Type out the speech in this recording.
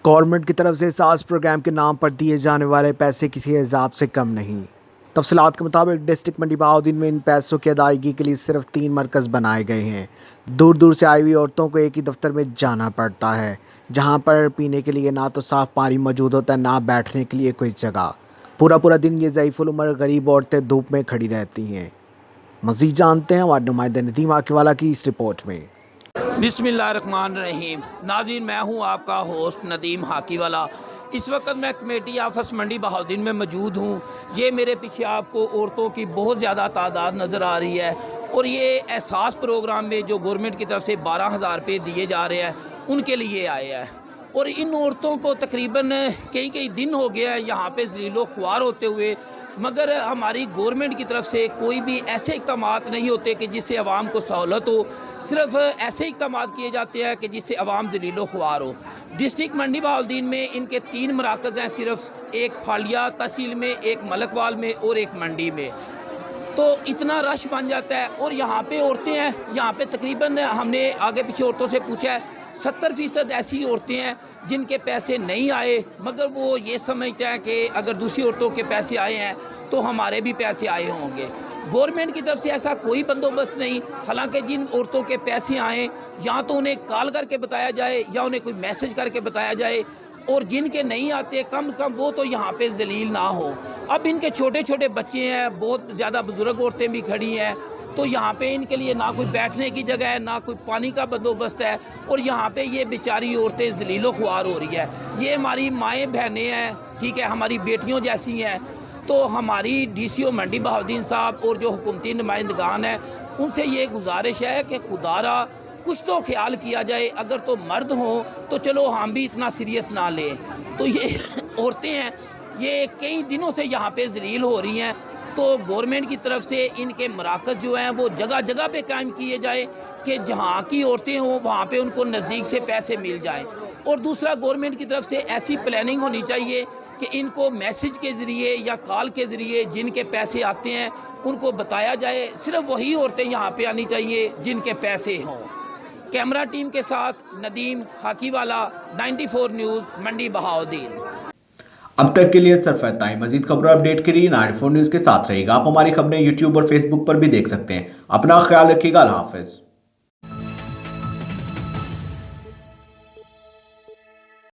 Government की तरफ से सास प्रोग्राम के नाम पर दिए जाने वाले पैसे किसी हिसाब से कम नहीं। तफसीलात के मुताबिक डिस्ट्रिक्ट मंडी बहाउद्दीन में इन पैसों की अदायगी के लिए सिर्फ 3 मरकज़ बनाए गए हैं। दूर दूर से आई हुई औरतों को एक ही दफ्तर में जाना पड़ता है, जहां पर पीने के लिए ना तो साफ़ पानी मौजूद होता है, ना बैठने के लिए कोई जगह। पूरा दिन ये ज़ईफ़ुल उम्र गरीब औरतें धूप में खड़ी रहती हैं। मज़ीद जानते हैं हमारे नुमाइंदे नदीम हाकीवाला की इस रिपोर्ट में। बिस्मिल्लाहिर्रहमानिर्रहीम। नाज़रीन, मैं हूं आपका होस्ट नदीम हाकीवाला। इस वक्त मैं कमेटी ऑफिस मंडी बहाउद्दीन में मौजूद हूं। ये मेरे पीछे आपको औरतों की बहुत ज़्यादा तादाद नज़र आ रही है और ये एहसास प्रोग्राम में जो गवर्नमेंट की तरफ से 12,000 रुपये दिए जा रहे हैं उनके लिए आए हैं। और इन औरतों को तकरीबन कई दिन हो गए हैं यहाँ पे ज़लीलो ख्वार होते हुए, मगर हमारी गवर्नमेंट की तरफ से कोई भी ऐसे इक़दाम नहीं होते कि जिससे आवाम को सहूलत हो। सिर्फ ऐसे इक़दाम किए जाते हैं कि जिससे आवाम ज़लीलो ख्वार हो। डिस्ट्रिक्ट मंडी बहाउद्दीन में इनके 3 मराकज़ हैं, सिर्फ एक फालिया तहसील में, एक मलकवाल में और एक मंडी में। तो इतना रश बन जाता है और यहाँ पे औरतें हैं, यहाँ पे तकरीबन हमने आगे पीछे औरतों से पूछा है 70% ऐसी औरतें हैं जिनके पैसे नहीं आए, मगर वो ये समझते हैं कि अगर दूसरी औरतों के पैसे आए हैं तो हमारे भी पैसे आए होंगे। गवर्नमेंट की तरफ से ऐसा कोई बंदोबस्त नहीं। हालांकि जिन औरतों के पैसे आए या तो उन्हें कॉल करके बताया जाए या उन्हें कोई मैसेज करके बताया जाए, और जिनके नहीं आते कम से कम वो तो यहाँ पे जलील ना हो। अब इनके छोटे छोटे बच्चे हैं, बहुत ज़्यादा बुज़ुर्ग औरतें भी खड़ी हैं, तो यहाँ पे इनके लिए ना कोई बैठने की जगह है, ना कोई पानी का बंदोबस्त है, और यहाँ पे ये बेचारी औरतें ज़लीलो ख्वार हो रही है। ये हमारी माएँ बहनें हैं, ठीक है, हमारी बेटियों जैसी हैं। तो हमारी DCO मंडी बहाउद्दीन साहब और जो हुकूमती नुमाइंदगान हैं उनसे ये गुजारिश है कि खुदारा कुछ तो ख्याल किया जाए। अगर तो मर्द हों तो चलो हम भी इतना सीरियस ना लें। तो ये औरतें हैं, ये कई दिनों से यहाँ पे ज़लील हो रही हैं। तो गवर्नमेंट की तरफ से इनके मराकज़ जो हैं वो जगह जगह पे कायम किए जाए कि जहाँ की औरतें हों वहाँ पे उनको नज़दीक से पैसे मिल जाएं। और दूसरा, गवर्नमेंट की तरफ से ऐसी प्लानिंग होनी चाहिए कि इनको मैसेज के ज़रिए या कॉल के ज़रिए जिनके पैसे आते हैं उनको बताया जाए। सिर्फ वही औरतें यहाँ पे आनी चाहिए जिनके पैसे हों। कैमरा टीम के साथ नदीम हाकीवाला, 94 न्यूज़ मंडी बहाउद्दीन। अब तक के लिए सिर्फ इतना ही। मजीद खबरों अपडेट के लिए 94 न्यूज़ के साथ रहेगा। आप हमारी खबरें यूट्यूब और फेसबुक पर भी देख सकते हैं। अपना ख्याल रखिएगा। अल्लाह हाफ़िज़।